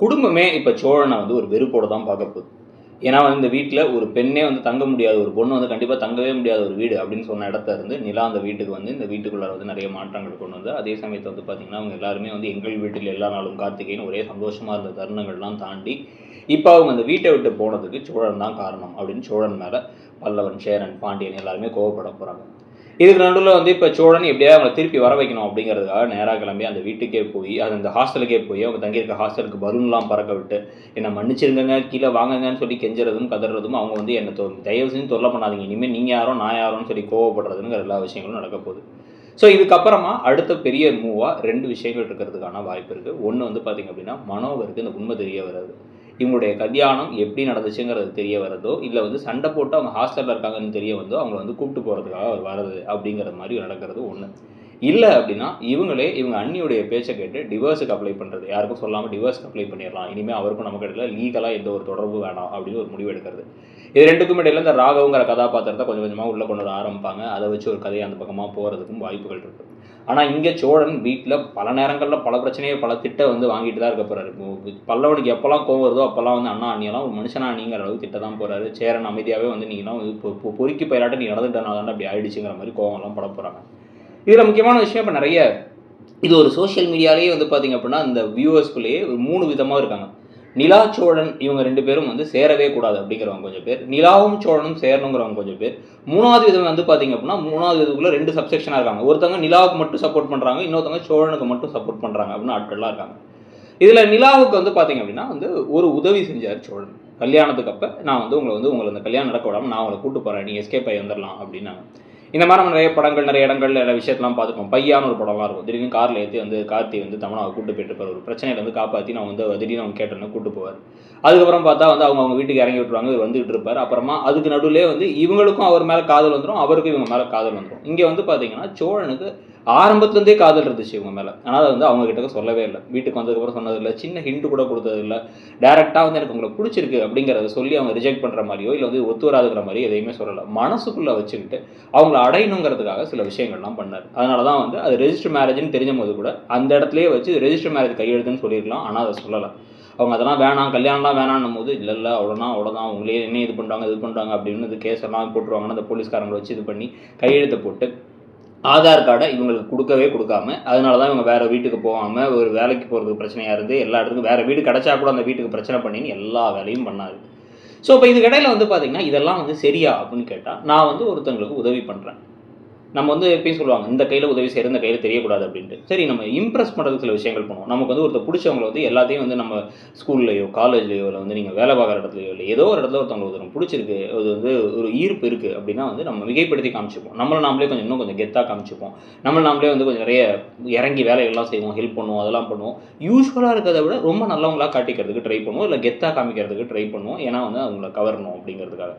குடும்பமே இப்போ சோழனை வந்து ஒரு வெறுப்போட தான் பார்க்க போகுது. ஏன்னா வந்து இந்த வீட்டில் ஒரு பெண்ணே வந்து தங்க முடியாது, ஒரு பொண்ணு வந்து கண்டிப்பாக தங்கவே முடியாத ஒரு வீடு அப்படின்னு சொன்ன இடத்துல இருந்து நிலா அந்த வீட்டுக்கு வந்து இந்த வீட்டுக்குள்ளே வந்து நிறைய மாற்றங்கள் கொண்டு வந்து, அதே சமயத்தில் வந்து பார்த்திங்கன்னா அவங்க எல்லாருமே வந்து எங்கள் வீட்டில் எல்லா நாளும் கார்த்திகைன்னு ஒரே சந்தோஷமாக இருந்த தருணங்கள்லாம் தாண்டி இப்போ அவங்க அந்த வீட்டை விட்டு போனதுக்கு சோழன் தான் காரணம் அப்படின்னு சோழன் மேலே பல்லவன், சேரன், பாண்டியன் எல்லாருமே கோவப்பட போகிறாங்க. இதுக்கு நடுவில் வந்து இப்போ சோழன் எப்படியாவது அவங்களை திருப்பி வர வைக்கணும் அப்படிங்கிறதுக்காக நேராக கிளம்பி அந்த வீட்டுக்கே போய் அது அந்த ஹாஸ்டலுக்கே போய் அவங்க தங்கியிருக்க ஹாஸ்டலுக்கு பலூன்லாம் பறக்க விட்டு என்னை மன்னிச்சிருங்க கீழே வாங்கங்கன்னு சொல்லி கெஞ்சுறதும் கதறதும் அவங்க வந்து என்னை தயவு செஞ்சு தொல்லை பண்ணாதீங்க, இனிமேல் நீங்கள் யாரோ நான் யாரோன்னு சொல்லி கோவப்படுறதுங்கிற எல்லா விஷயங்களும் நடக்க போகுது. ஸோ இதுக்கப்புறமா அடுத்த பெரிய மூவாக 2 விஷயங்கள் இருக்கிறதுக்கான வாய்ப்பு இருக்குது. ஒன்று வந்து பார்த்திங்க அப்படின்னா மனோகருக்கு இந்த உண்மை தெரிய வராது. இவங்களுடைய கல்யாணம் எப்படி நடந்துச்சுங்கிறது தெரிய வரதோ, இல்லை வந்து சண்டை போட்டு அவங்க ஹாஸ்டலில் இருக்காங்கன்னு தெரிய வந்தோ அவங்கள வந்து கூப்பிட்டு போகிறதுக்காக அவர் வரது அப்படிங்கிற மாதிரி நடக்கிறது ஒன்று. இல்லை அப்படின்னா இவங்க அண்ணியுடைய பேச்சை கேட்டு டிவோர்ஸுக்கு அப்ளை பண்ணுறது, யாருக்கும் சொல்லாமல் டிவோர்ஸுக்கு அப்ளை பண்ணிடலாம், இனிமேல் அவருக்கும் நமக்கு இடையில லீகலாக எந்த ஒரு தொடர்பு வேணாம் அப்படின்னு ஒரு முடிவு எடுக்கிறது. இது 2க்கும் இடையில இந்த ராகவங்கிற கதாபாத்திரத்தை கொஞ்சம் கொஞ்சமாக உள்ளே கொண்டு வர ஆரம்பிப்பாங்க. அதை வச்சு ஒரு கதையை அந்த பக்கமாக போகிறதுக்கும் வாய்ப்புகள் இருக்குது. ஆனால் இங்கே சோழன் வீட்டில் பல நேரங்களில் பல பிரச்சனையை பல திட்டம் வந்து வாங்கிட்டு தான் இருக்க போகிறாரு. பல்லவனுக்கு எப்போல்லாம் கோவம் வருதோ அப்போல்லாம் வந்து அண்ணா அண்ணியெல்லாம் ஒரு மனுஷனா நீங்கிற அளவுக்கு திட்ட தான் போகிறாரு. சேரன் அமைதியாகவே வந்து நீங்களாம் பொறுக்கி பயிராட்ட நீ நடந்துட்டனால தான் அப்படி ஆயிடுச்சுங்கிற மாதிரி கோவம்லாம் பட போகிறாங்க. இதில் முக்கியமான விஷயம் இப்போ நிறைய இது ஒரு சோஷியல் மீடியாலேயே வந்து பார்த்திங்க அப்படின்னா இந்த வியூவர்ஸ்குள்ளேயே ஒரு 3 விதமாக இருக்காங்க. நிலா சோழன் இவங்க 2 பேரும் வந்து சேரவே கூடாது அப்படிங்கிறவங்க கொஞ்சம் பேர், நிலாவும் சோழனும் சேரணுங்கிறவங்க கொஞ்சம் பேர், 3வது விதம் வந்து பார்த்திங்க அப்படின்னா 3வது இதுக்குள்ளே 2 சப்செக்ஷனாக இருக்காங்க. ஒருத்தவங்க நிலாவுக்கு மட்டும் சப்போர்ட் பண்ணுறாங்க, இன்னொருத்தவங்க சோழனுக்கு மட்டும் சப்போர்ட் பண்ணுறாங்க அப்படின்னு ஆட்கள்லாம் இருக்காங்க. இதில் நிலாவுக்கு வந்து பார்த்திங்க அப்படின்னா வந்து ஒரு உதவி செஞ்சார் சோழன். கல்யாணத்துக்கு அப்போ நான் வந்து உங்களை அந்த கல்யாணம் நடக்க விடாமல் நான் உங்களை கூப்பிட்டு போகிறேன், நீ எஸ்கேப் ஆகி வந்துடலாம் அப்படின்னாங்க. இந்த மாதிரி நம்ம நிறைய படங்கள் நிறைய இடங்கள் நிறைய விஷயத்தெல்லாம் பார்த்துருப்போம். பையான்னு ஒரு படம்லாம் இருக்கும். திடீர்னு காரில் ஏற்றி வந்து கார்த்தி வந்து தமனாவை கூட்டு போயிட்டு இருப்பார். ஒரு பிரச்சனையில வந்து காப்பாற்றி நான் வந்து திடீர்னு அவங்க கேட்டோன்னு கூட்டு போவார். அதுக்கப்புறம் பார்த்தா வந்து அவங்க வீட்டுக்கு இறங்கி விட்டுருவாங்க, இவர் வந்துகிட்டு இருப்பார். அப்புறமா அதுக்கு நடுவிலே வந்து இவங்களுக்கும் அவர் மேலே காதல் வந்துடும், அவருக்கும் இவங்க மேலே காதல் வந்துடும். இங்கே வந்து பார்த்தீங்கன்னா சோழனுக்கு ஆரம்பத்துலேருந்தே காதல் இருந்துச்சு இவங்க மேலே. ஆனால் அதை வந்து அவங்க கிட்ட சொல்லவே இல்லை. வீட்டுக்கு வந்ததுக்கப்புறம் சொன்னதில்லை, சின்ன ஹிண்ட் கூட கொடுத்ததில்லை. டேரெக்டாக வந்து எனக்கு உங்களை பிடிச்சிருக்கு அப்படிங்கிறத சொல்லி அவங்க ரிஜெக்ட் பண்ணுற மாதிரியோ இல்லை வந்து ஒத்து வராதுங்கிற மாதிரியோ எதையுமே சொல்லலை. மனசுக்குள்ளே வச்சுக்கிட்டு அவங்கள அடையணுங்கிறதுக்காக சில விஷயங்கள்லாம் பண்ணார். அதனால தான் வந்து அது ரெஜிஸ்டர் மேரேஜ்னு தெரிஞ்ச போது கூட அந்த இடத்துலேயே வச்சு ரெஜிஸ்டர் மேரேஜ் கையெழுத்துன்னு சொல்லியிருக்கலாம். ஆனால் அதை சொல்லலை. அவங்க அதெல்லாம் வேணாம், கல்யாணம்லாம் வேணான்னும் போது இல்லை அவ்வளோதான் உங்களே என்ன இது பண்ணுறாங்க அப்படின்னு இது கேஸெல்லாம் போட்டுருவாங்கன்னு அந்த போலீஸ்காரங்களை வச்சு இது பண்ணி கையெழுத்தை போட்டு ஆதார் கார்டை இவங்களுக்கு கொடுக்காம அதனால தான் இவங்க வேறு வீட்டுக்கு போகாமல் ஒரு வேலைக்கு போகிறதுக்கு பிரச்சனையாக இருந்து எல்லா இடத்துக்கும் வேறு வீடு கிடச்சா கூட அந்த வீட்டுக்கு பிரச்சனை பண்ணின்னு எல்லா வேலையும் பண்ணார். ஸோ இப்போ இதுக்கு இடையில வந்து பார்த்திங்கன்னா இதெல்லாம் வந்து சரியா அப்படின்னு கேட்டால், நான் வந்து ஒருத்தங்களுக்கு உதவி பண்ணுறேன், நம்ம வந்து எப்பயும் சொல்லுவாங்க இந்த கையில் உதவி செய்கிற இந்த கையில் தெரியக்கூடாது அப்படின்ட்டு. சரி, நம்ம இம்ப்ரெஸ் பண்ணுறதுக்கு சில விஷயங்கள் பண்ணுவோம். நமக்கு வந்து ஒருத்தர் பிடிச்சவங்களை வந்து எல்லாத்தையும் வந்து நம்ம ஸ்கூல்லையோ காலேஜ்லையோ இல்லை வந்து நீங்கள் வேலை பார்க்குற இடத்துலையோ இல்லை ஏதோ ஒரு இடத்துல ஒருத்தவங்க பிடிச்சிருக்கு, அது வந்து ஒரு ஈர்ப்பு இருக்குது அப்படின்னா வந்து நம்ம மிகைப்படுத்தி காமிச்சிப்போம். நாமளே இன்னும் கொஞ்சம் கெத்தாக காமிச்சிப்போம். நாமளே வந்து கொஞ்சம் நிறைய இறங்கி வேலைகள்லாம் செய்வோம், ஹெல்ப் பண்ணுவோம், அதெல்லாம் பண்ணுவோம். யூஸ்வலாக இருக்கிறத விட ரொம்ப நல்லவங்களாக காட்டிக்கிறதுக்கு ட்ரை பண்ணுவோம், இல்லை கெத்தாக காமிக்கிறதுக்கு ட்ரை பண்ணுவோம். ஏன்னா வந்து அவங்கள கவரணும் அப்படிங்கிறதுக்காக.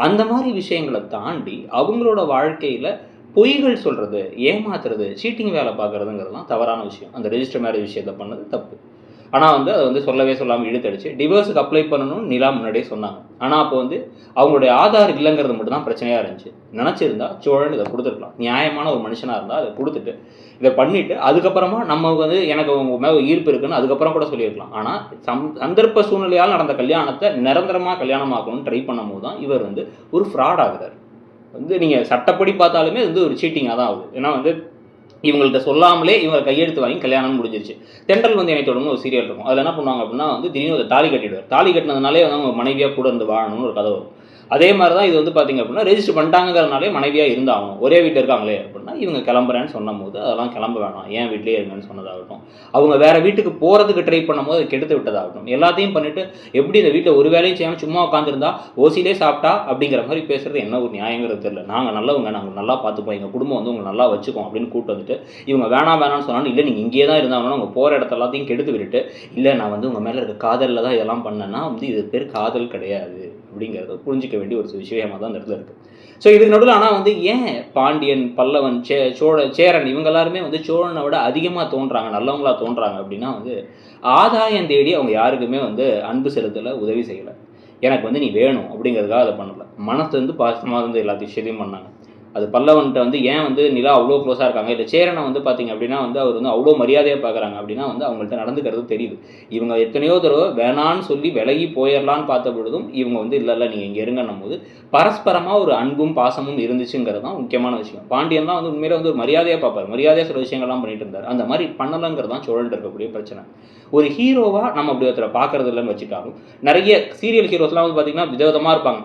அந்த மாதிரி விஷயங்களை தாண்டி அவங்களோட வாழ்க்கையில் பொய்கள் சொல்கிறது, ஏமாத்துறது, சீட்டிங் வேலை பார்க்குறதுங்கிறதுலாம் தவறான விஷயம். அந்த ரெஜிஸ்டர் மேரேஜ் விஷயத்தை பண்ணது தப்பு. ஆனால் வந்து அதை வந்து சொல்லவே சொல்லாமல் இழுத்தடிச்சு டிவோர்ஸுக்கு அப்ளை பண்ணணும்னு நிலா முன்னாடியே சொன்னாங்க. ஆனால் அப்போ வந்து அவங்களுடைய ஆதார் இல்லைங்கிறது மட்டும் தான் பிரச்சனையாக இருந்துச்சு. நினச்சிருந்தா சோழன் இதை கொடுத்துருக்கலாம். நியாயமான ஒரு மனுஷனாக இருந்தால் அதை கொடுத்துட்டு இதை பண்ணிவிட்டு அதுக்கப்புறமா நம்ம வந்து எனக்கு உங்க மேலே ஈர்ப்பு இருக்குன்னு அதுக்கப்புறம் கூட சொல்லியிருக்கலாம். ஆனால் சந்தர்ப்ப சூழ்நிலையால் நடந்த கல்யாணத்தை நிரந்தரமாக கல்யாணமாக்கணும்னு ட்ரை பண்ணும் போது தான் இவர் வந்து ஒரு ஃப்ராட் ஆகுறார். வந்து நீங்கள் சட்டப்படி பார்த்தாலுமே வந்து ஒரு சீட்டிங்காக தான் ஆகுது. ஏன்னா வந்து இவங்கள்ட்ட சொல்லாமலே இவங்க கையெழுத்து வாங்கி கல்யாணம் முடிஞ்சிருச்சு. தென்றல் வந்து என்னை தொடர்ந்து ஒரு சீரியல் இருக்கும். அதில் என்ன பண்ணுவாங்க அப்படின்னா வந்து திடீர்னு ஒரு தாலி கட்டிடுவார். தாலி கட்டினதுனாலே வந்து அவங்க மனைவியாக கூட இருந்து வாழணும்னு ஒரு கதை வரும். அதே மாதிரி தான் இது வந்து பார்த்திங்க அப்படின்னா ரெஜிஸ்டர் பண்ணிட்டாங்கிறதுனாலே மனைவியாக இருந்தாகணும். ஒரே வீட்டில் இருக்காங்களே அப்படின்னா இவங்க கிளம்புறேன்னு சொன்னும் போது அதெல்லாம் கிளம்ப வேணாம், ஏன் வீட்டிலே இருங்கன்னு சொன்னதாகட்டும், அவங்க வேறு வீட்டுக்கு போகிறதுக்கு ட்ரை பண்ணும்போது அதை கெடுத்து விட்டதாகட்டும், எல்லாத்தையும் பண்ணிவிட்டு எப்படி இந்த வீட்டில் ஒரு வேலையும் செய்யாமல் சும்மா உட்காந்துருந்தா ஓசிலே சாப்பிட்டா அப்படிங்கிற மாதிரி பேசுகிறது என்ன ஒரு நியாயங்கிறது தெரியல. நாங்கள் நல்லவங்க, நாங்கள் நல்லா பார்த்துப்போம், எங்கள் குடும்பம் வந்து உங்களை நல்லா வச்சுக்கோம் அப்படின்னு கூப்பிட்டு வந்துட்டு இவங்க வேணாம்னு சொன்னாலும் இல்லை நீங்கள் இங்கேயே தான் இருந்தாங்கன்னா அவங்க போகிற இடத்த எல்லாத்தையும் கெடுத்து விட்டுட்டு இல்லை நான் வந்து உங்கள் மேலே இருக்க காதலில் தான் இதெல்லாம் பண்ணேன்னா வந்து இது பேர் காதல் கிடையாது அப்படிங்கிறத புரிஞ்சிக்க வேண்டிய ஒரு விஷயமாக தான் இந்த இடத்துல இருக்குது. ஸோ இதுக்கு நடுவில் ஆனால் வந்து ஏன் பாண்டியன், பல்லவன், சேரன் இவங்க எல்லாருமே வந்து சோழனை விட அதிகமாக தோன்றாங்க, நல்லவங்களா தோன்றாங்க அப்படின்னா வந்து ஆதாயம் தேடி அவங்க யாருக்குமே வந்து அன்பு செலுத்தலை, உதவி செய்யலை. எனக்கு வந்து நீ வேணும் அப்படிங்கிறதுக்காக அதை பண்ணலை. மனசுலேருந்து பாசமாக இருந்து எல்லா விஷயத்தையும் பண்ணாங்க. அது பல்லவன்கிட்ட வந்து ஏன் வந்து நிலா அவ்வளோ க்ளோஸாக இருக்காங்க, இல்லை சேரனை வந்து பார்த்தீங்க அப்படின்னா வந்து அவர் வந்து அவ்வளோ மரியாதையாக பார்க்குறாங்க அப்படின்னா வந்து அவங்கள்ட்ட நடந்துக்கிறது தெரியுது. இவங்க எத்தனையோ தடவை வேணான்னு சொல்லி விலகி போயிடலான்னு பார்த்த பொழுதும் இவங்க வந்து இல்லை நீங்கள் இங்கே இருங்கன்னும் போது பரஸ்பரமாக ஒரு அன்பும் பாசமும் இருந்துச்சுங்கிறது தான் முக்கியமான விஷயம். பாண்டியன் தான் வந்து உண்மையில வந்து ஒரு மரியாதையாக பார்ப்பார், மரியாதையாக சில விஷயங்கள்லாம் பண்ணிட்டு இருந்தார். அந்த மாதிரி பண்ணலங்கிறது தான் சோழன் இருக்கக்கூடிய பிரச்சனை. ஒரு ஹீரோவாக நம்ம அப்படி ஒருத்தரை பார்க்கறது இல்லைன்னு வச்சுட்டாலும் நிறைய சீரியல் ஹீரோஸ்லாம் வந்து பார்த்தீங்கன்னா விதவிதமாக இருப்பாங்க.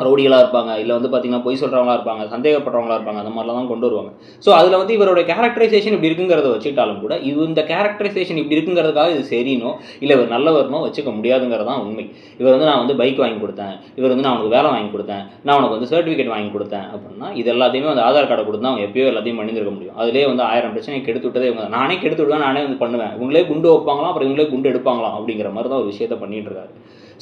ரவுடிகளாக இருப்பாங்க, இல்லை வந்து பார்த்தீங்கன்னா பொய் சொல்கிறவங்களா இருப்பாங்க, சந்தேகப்படுறவங்களா இருப்பாங்க, அந்த மாதிரிலாம் தான் கொண்டு வருவாங்க. ஸோ அதில் வந்து இவரோட கேரக்டரைசேஷன் இப்படி இருக்குங்கிறத வச்சுட்டாலும் கூட இந்த கேரக்டரைசேஷன் இப்படி இருக்குங்கிறதுக்காக இது சரினோ இல்லை இவர் நல்லவர்னோ வச்சுக்க முடியாதுங்கிறது தான் உண்மை. இவர் வந்து நான் வந்து பைக் வாங்கி கொடுத்தேன், இவர் வந்து நான் உனக்கு வேலை வாங்கி கொடுத்தேன், நான் உனக்கு வந்து சர்டிஃபிகேட் வாங்கி கொடுத்தேன் அப்படின்னா இது எல்லாத்தையுமே வந்து ஆதார் கார்டை கொடுத்து அவங்க எப்பயோ எல்லாத்தையும் பண்ணியிருக்க முடியும். அதிலே வந்து 1000 பிரச்சனை கெடுத்து விட்டதே இவங்க. நானே கெடுத்து விடுவேன், நானே வந்து பண்ணுவேன், இவங்களே குண்டு வைப்பாங்களாம், அப்புறம் இவங்களே குண்டு எடுப்பாங்களாம் அப்படிங்கிற மாதிரி தான் ஒரு விஷயத்தை பண்ணிட்டு இருக்காரு.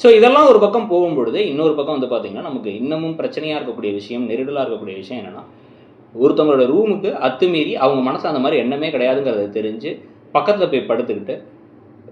ஸோ இதெல்லாம் ஒரு பக்கம் போகும்பொழுது இன்னொரு பக்கம் வந்து பார்த்திங்கன்னா நமக்கு இன்னமும் பிரச்சனையாக இருக்கக்கூடிய விஷயம், நெருடலாக இருக்கக்கூடிய விஷயம் என்னென்னா, ஒருத்தவங்களோட ரூமுக்கு அத்துமீறி அவங்க மனசு அந்த மாதிரி எண்ணமே கிடையாதுங்கிறத தெரிஞ்சு பக்கத்தில் போய் படுத்துக்கிட்டு,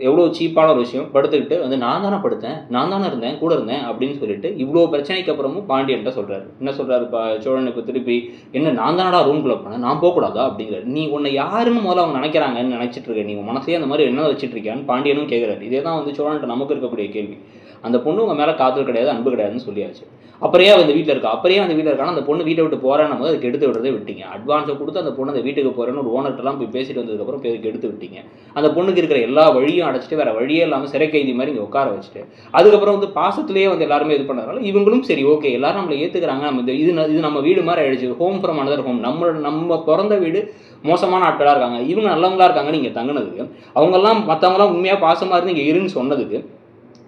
எவ்வளோ சீப்பான ஒரு விஷயம், படுத்துக்கிட்டு வந்து நான் தானே படுத்தேன், நான் தானே இருந்தேன், கூட இருந்தேன் அப்படின்னு சொல்லிட்டு இவ்வளோ பிரச்சனைக்கு அப்புறமும் பாண்டியன்ட்ட சொல்கிறாரு. என்ன சொல்கிறாரு சோழன் இப்போ திருப்பி, என்ன நான் தானடா ரூம்குள்ளே போனேன், நான் போகக்கூடாதா அப்படிங்கிறாரு. நீ உன்னை யாருன்னு முதல்ல அவங்க நினைக்கிறாங்கன்னு நினச்சிட்டு இருக்க, நீ மனசே அந்த மாதிரி என்ன வச்சுட்டு இருக்கியான்னு பாண்டியனும் கேட்குறாரு. இதே தான் வந்து சோழன்ட்ட நமக்கு இருக்கக்கூடிய கேள்வி. அந்த பொண்ணு உங்கள் மேலே காதல் கிடையாது, அன்பு கிடையாதுன்னு சொல்லியாச்சு. அப்புறையே அந்த வீட்டில் இருக்கா, அப்புறையே அந்த வீட்டில் இருக்கானா, அந்த பொண்ணு வீட்டை விட்டு போகிறேன்னு போது அதுக்கு எடுத்து விடுறதே விட்டீங்க. அட்வான்ஸை கொடுத்து அந்த பொண்ணு அந்த வீட்டுக்கு போகிறேன்னு ஒரு ஓனர்ட்டெல்லாம் போய் பேசிட்டு வந்ததுக்கப்புறம் பேருக்கு எடுத்து விட்டீங்க. அந்த பொண்ணுக்கு இருக்கிற எல்லா வழியும் அடைச்சிட்டு வேறு வழியே இல்லாமல் சிறை கைதி மாதிரி இங்கே உட்கார வச்சுட்டு அதுக்கப்புறம் வந்து பாசத்துலேயே வந்து எல்லாருமே இது பண்ணுறதுனால இவங்களும் சரி ஓகே எல்லாரும் நம்மளை ஏற்றுக்கிறாங்க, நம்ம இது நம்ம வீடு மாதிரி ஆயிடுச்சு, ஹோம் ஃப்ரம் அனதர் ஹோம், நம்ம பிறந்த வீடு மோசமான ஆட்களாக இருக்காங்க, இவங்க நல்லவங்களா இருக்காங்கன்னு இங்கே தங்கினதுக்கு, அவங்கெல்லாம் மற்றவங்களாம் உண்மையாக பாசமாக இருந்து இங்கே இருன்னு சொன்னதுக்கு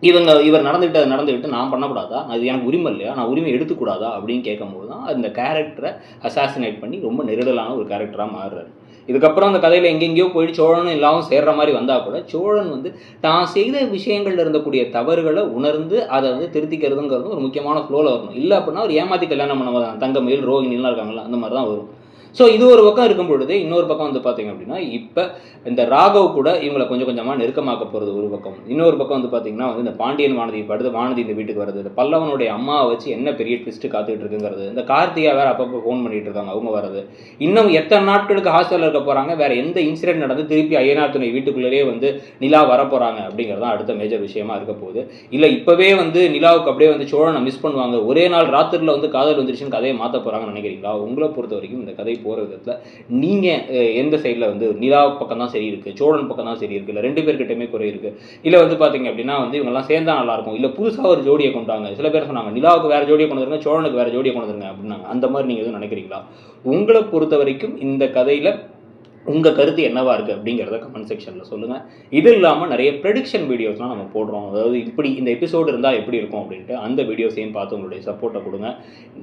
இவர் நடந்துக்கிட்டு நான் பண்ணக்கூடாதா, அது எனக்கு உரிமை இல்லையா, நான் உரிமை எடுத்துக்கூடாதா அப்படின்னு கேட்கும்போது தான் அந்த கேரக்டரை அசாசினேட் பண்ணி ரொம்ப நெருடலான ஒரு கேரக்டராக மாறுறாரு. இதுக்கப்புறம் அந்த கதையில் எங்கெங்கேயோ போயிட்டு சோழனும் எல்லாரும் சேர்ற மாதிரி வந்தால் கூட சோழன் வந்து தான் செய்த விஷயங்கள்ல இருந்தக்கூடிய தவறுகளை உணர்ந்து அதை வந்து திருத்திக்கிறதுங்கிறது ஒரு முக்கியமான ஃப்ளோவில் வரணும். இல்லை அப்படின்னா ஒரு ஏமாற்றி கல்யாணம் பண்ண தங்கமயில் ரோஹிணிலாம் இருக்காங்களா அந்த மாதிரி தான் வரும். ஸோ இது ஒரு பக்கம் இருக்கும் பொழுது இன்னொரு பக்கம் வந்து பார்த்தீங்க அப்படின்னா இப்போ இந்த ராகவ் கூட இவங்களை கொஞ்சம் கொஞ்சமாக நெருக்கமாக்க போகிறது ஒரு பக்கம். இன்னொரு பக்கம் வந்து பார்த்தீங்கன்னா வந்து இந்த பாண்டியன் வானதி படுத்து வானதி இந்த வீட்டுக்கு வருது, இந்த பல்லவனுடைய அம்மாவை வச்சு என்ன பெரிய ட்விஸ்ட்டு காத்துக்கிட்டு இருக்குங்கிறது, இந்த கார்த்திகா வேறு அப்பப்போ ஃபோன் பண்ணிட்டு இருக்காங்க அவங்க வர்றது, இன்னும் எத்தனை நாட்களுக்கு ஹாஸ்டலில் இருக்க போகிறாங்க, வேறு எந்த இன்சிடென்ட் நடந்து திருப்பி ஐயனார் துணை வீட்டுக்குள்ளேயே வந்து நிலா வரப்போகிறாங்க அப்படிங்கிறது தான் அடுத்த மேஜர் விஷயமா இருக்க போகுது. இல்லை இப்போவே வந்து நிலாவுக்கு அப்படியே வந்து சோழனை மிஸ் பண்ணுவாங்க, ஒரே நாள் ராத்திரியில் வந்து காதல் வந்துருச்சுன்னு கதையை மாற்ற போகிறாங்கன்னு நினைக்கிறீங்களா? உங்களை பொறுத்த வரைக்கும் இந்த கதை போகிற விதத்தில் நீங்கள் எந்த சைடில் வந்து நிலா பக்கம் தான் சரி இருக்குது, சோழன் பக்கம் தான் சரி இருக்குது, இல்லை ரெண்டு பேர்கிட்டயுமே குறை இருக்குது, இல்லை வந்து பார்த்தீங்க அப்படின்னா வந்து இவங்கெல்லாம் சேர்ந்தா நல்லாயிருக்கும், இல்லை புதுசாக ஒரு ஜோடியை கொண்டாங்க, சில பேர் சொன்னாங்க நிலாவுக்கு வேறு ஜோடியை கொண்டு வந்துருங்க, சோழனுக்கு வேறு ஜோடியை கொண்டு வந்துருங்க அப்படின்னாங்க. அந்த மாதிரி நீங்கள் எதுவும் நினைக்கிறீங்களா? உங்களை பொறுத்த வரைக்கும் இந்த கதையில் உங்கள் கருத்து என்னவா இருக்குது அப்படிங்கிறத கமெண்ட் செக்ஷனில் சொல்லுங்கள். இது இல்லாமல் நிறைய ப்ரெடிக்ஷன் வீடியோஸ்லாம் நம்ம போடுறோம், அதாவது இப்படி இந்த எபிசோடு இருந்தால் எப்படி இருக்கும் அப்படின்ட்டு அந்த வீடியோஸையும் பார்த்து உங்களுடைய சப்போர்ட்டை கொடுங்க.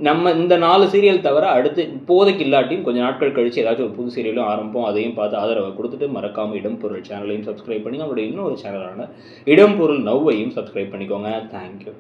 நம்ம இந்த 4 சீரியல் தவிர அடுத்து இப்போதைக்கு இல்லாட்டியும் கொஞ்சம் நாட்கள் கழித்து ஏதாச்சும் ஒரு புது சீரியலும் ஆரம்பிப்போம், அதையும் பார்த்து ஆதரவை கொடுத்துட்டு மறக்காமல் இடம்பொருள் சேனலையும் சப்ஸ்கிரைப் பண்ணி நம்மளுடைய இன்னொரு சேனலான இடம்பொருள் நவ்வையும் சப்ஸ்கிரைப் பண்ணிக்கோங்க. தேங்க்யூ.